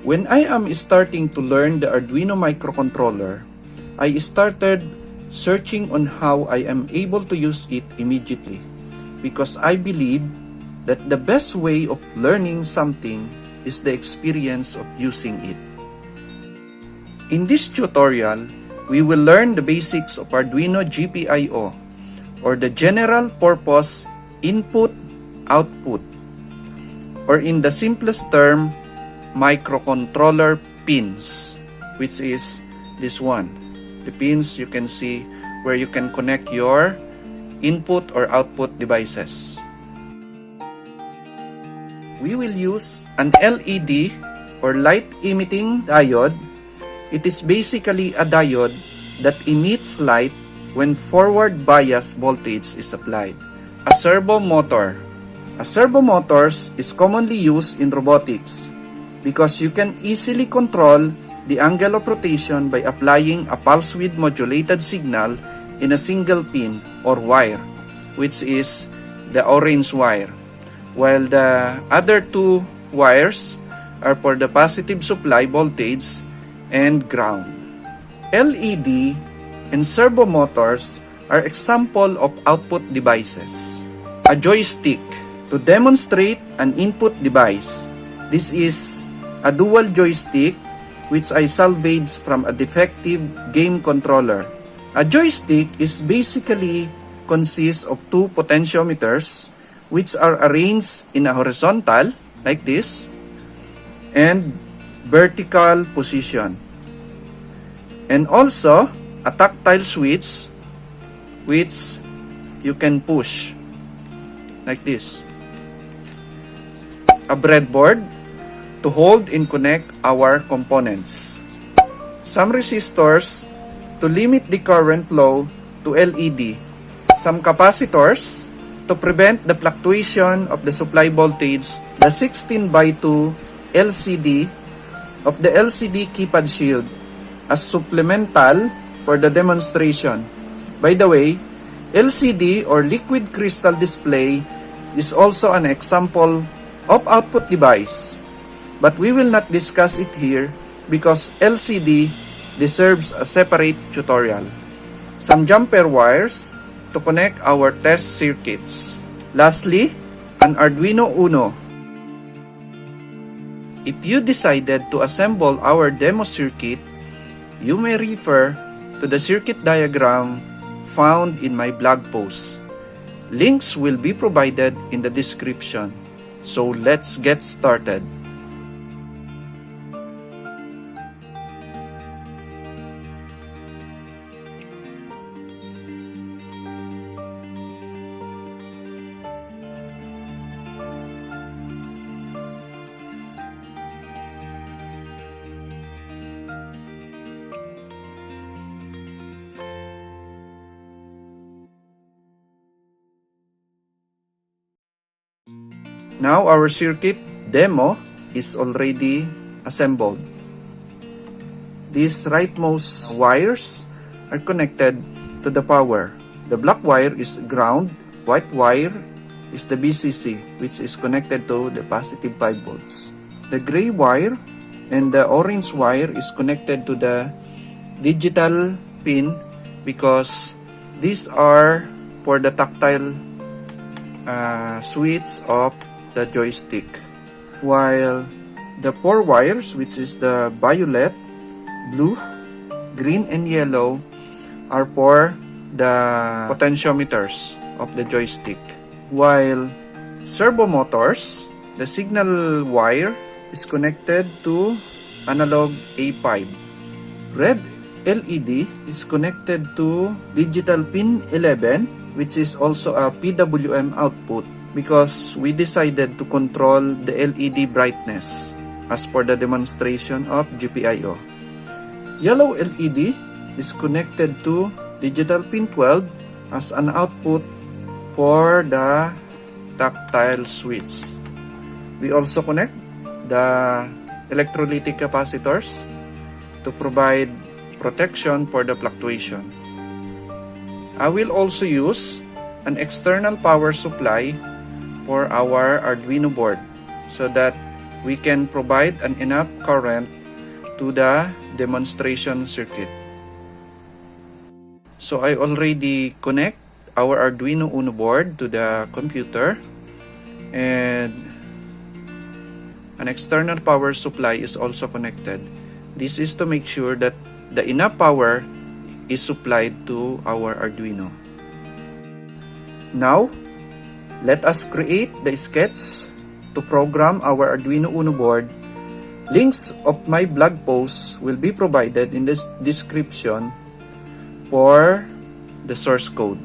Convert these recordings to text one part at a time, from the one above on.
When I am starting to learn the Arduino microcontroller, I started searching on how I am able to use it immediately because I believe that the best way of learning something is the experience of using it. In this tutorial, we will learn the basics of Arduino GPIO or the General Purpose Input-Output, or in the simplest term, microcontroller pins, which is this one. The pins you can see where you can connect your input or output devices. We will use an LED or light emitting diode. It is basically a diode that emits light when forward bias voltage is applied. A servo motor. A servo motor is commonly used in robotics because you can easily control the angle of rotation by applying a pulse width modulated signal in a single pin or wire, which is the orange wire, while the other two wires are for the positive supply voltage and ground. LED and servo motors are example of output devices. A joystick. To demonstrate an input device, this is a dual joystick which I salvaged from a defective game controller. A joystick is basically consists of two potentiometers which are arranged in a horizontal like this and vertical position, and also a tactile switch which you can push like this. A breadboard to hold and connect our components. Some resistors to limit the current flow to LED. Some capacitors to prevent the fluctuation of the supply voltage. The 16x2 LCD of the LCD keypad shield as supplemental for the demonstration. By the way, LCD or liquid crystal display is also an example of output device, but we will not discuss it here because LCD deserves a separate tutorial. Some jumper wires to connect our test circuits. Lastly, an Arduino Uno. If you decided to assemble our demo circuit, you may refer to the circuit diagram found in my blog post. Links will be provided in the description. So let's get started. Now our circuit demo is already assembled. These rightmost wires are connected to the power. The black wire is ground, white wire is the VCC, which is connected to the positive 5 volts. The gray wire and the orange wire is connected to the digital pin because these are for the tactile switch of the joystick, while the 4 wires, which is the violet, blue, green, and yellow, are for the potentiometers of the joystick. While servo motors, the signal wire is connected to analog A5. Red LED is connected to digital pin 11, which is also a PWM output, because we decided to control the LED brightness as per the demonstration of GPIO. Yellow LED is connected to digital pin 12 as an output for the tactile switch. We also connect the electrolytic capacitors to provide protection for the fluctuation. I will also use an external power supply for our Arduino board so that we can provide an enough current to the demonstration circuit. So I already connect our Arduino Uno board to the computer, and an external power supply is also connected. This is to make sure that the enough power is supplied to our Arduino. Now, let us create the sketch to program our Arduino Uno board. Links of my blog posts will be provided in this description for the source code.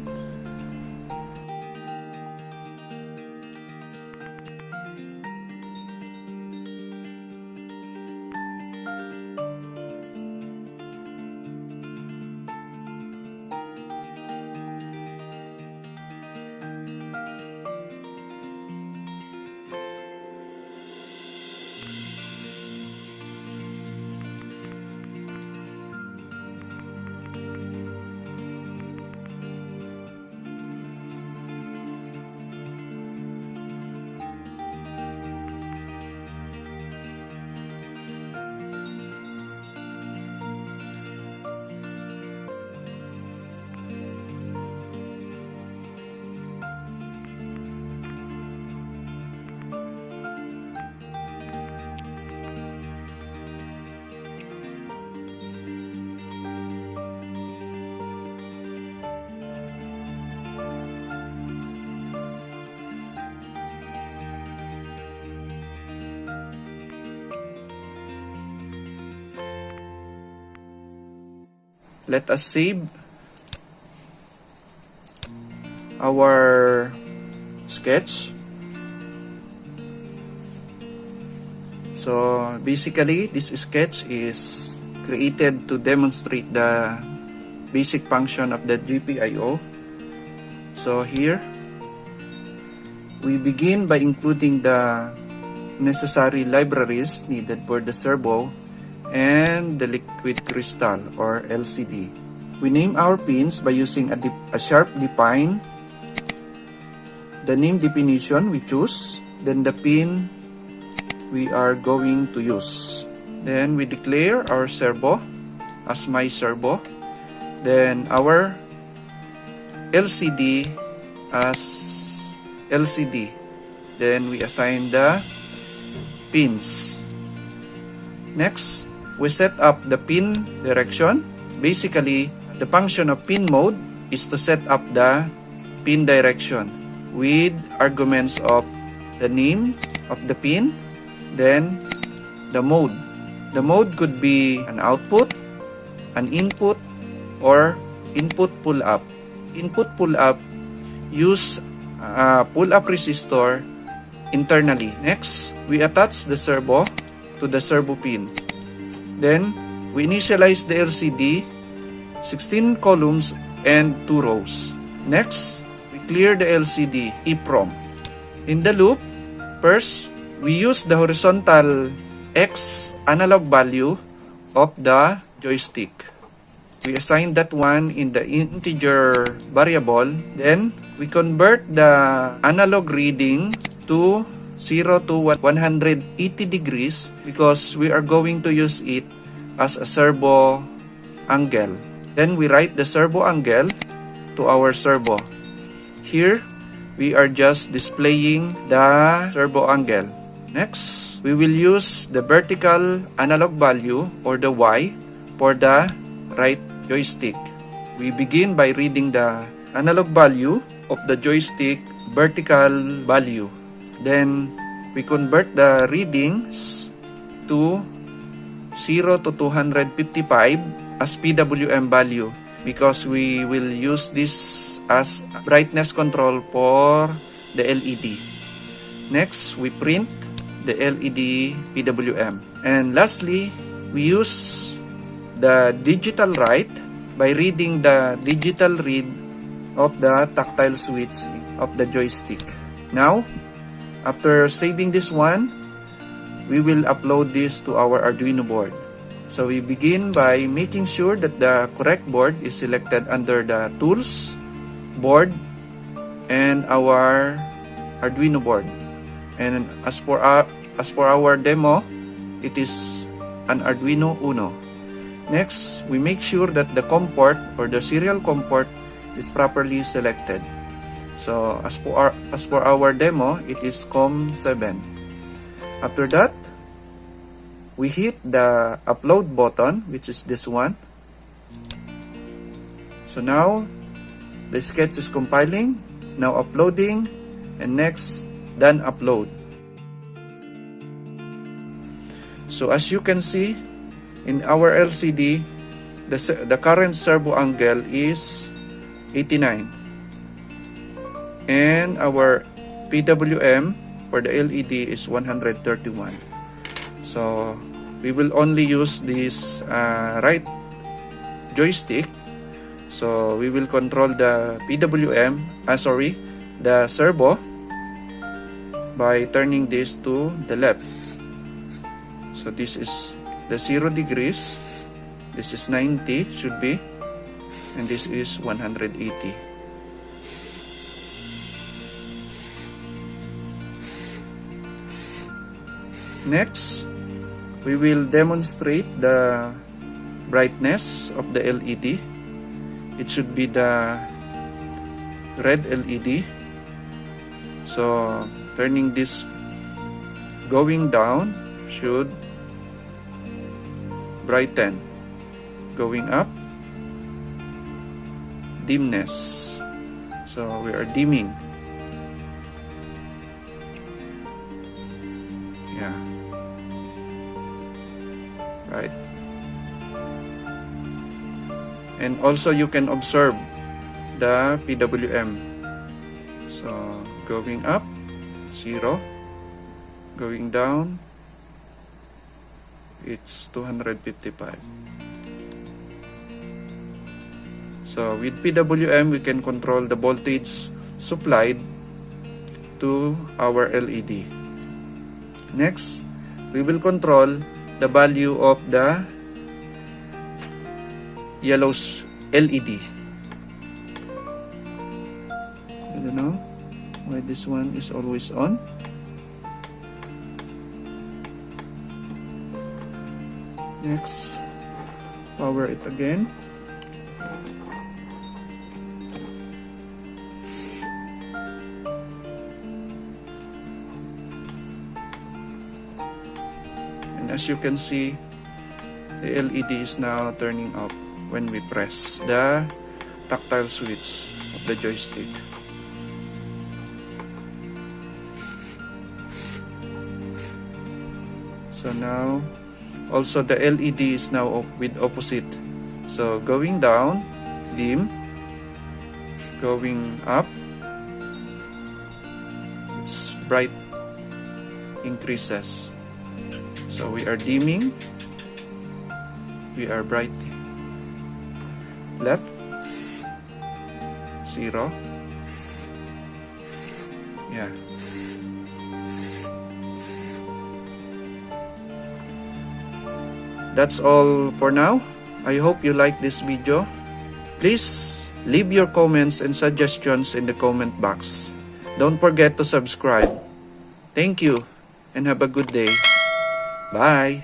Let us save our sketch. So basically, this sketch is created to demonstrate the basic function of the GPIO. So here, we begin by including the necessary libraries needed for the servo and the liquid crystal or LCD. We name our pins by using a sharp define, the name definition we choose, then the pin we are going to use. Then we declare our servo as my servo, then our LCD as LCD. Then we assign the pins. Next, we set up the pin direction. Basically, the function of pin mode is to set up the pin direction with arguments of the name of the pin, then the mode. The mode could be an output, an input, or input pull-up. Input pull-up use a pull-up resistor internally. Next, we attach the servo to the servo pin. Then, we initialize the LCD, 16 columns and 2 rows. Next, we clear the LCD EEPROM. In the loop, first, we use the horizontal X analog value of the joystick. We assign that one in the integer variable. Then, we convert the analog reading to 0 to 180 degrees because we are going to use it as a servo angle. Then we write the servo angle to our servo. Here, we are just displaying the servo angle. Next, we will use the vertical analog value or the Y for the right joystick. We begin by reading the analog value of the joystick vertical value. Then, we convert the readings to 0 to 255 as PWM value because we will use this as brightness control for the LED. Next, we print the LED PWM. And lastly, we use the digital write by reading the digital read of the tactile switch of the joystick. Now, after saving this one, we will upload this to our Arduino board. So we begin by making sure that the correct board is selected under the Tools, Board, and our Arduino board. And as for as for our demo, it is an Arduino Uno. Next, we make sure that the COM port or the serial COM port is properly selected. So as for our demo, it is COM7. After that, we hit the upload button, which is this one. So now the sketch is compiling, now uploading, and next done upload. So as you can see in our LCD, the current servo angle is 89, and our PWM for the LED is 131. So we will only use this right joystick. So we will control the the servo by turning this to the left. So this is the 0 degrees, this is 90 should be, and this is 180. Next, we will demonstrate the brightness of the LED. It should be the red LED. So turning this going down should brighten, going up dimness. So we are dimming. Yeah, right. And also you can observe the PWM. So going up 0, going down it's 255. So with PWM we can control the voltage supplied to our LED. Next, we will control the value of the yellow LED. I don't know why this one is always on. Next, power it again. And as you can see, the LED is now turning up when we press the tactile switch of the joystick. So now also the LED is now with opposite. So going down, dim, going up, it's bright, increases. So we are dimming, we are bright, left, 0, yeah. That's all for now. I hope you like this video. Please leave your comments and suggestions in the comment box. Don't forget to subscribe. Thank you and have a good day. Bye.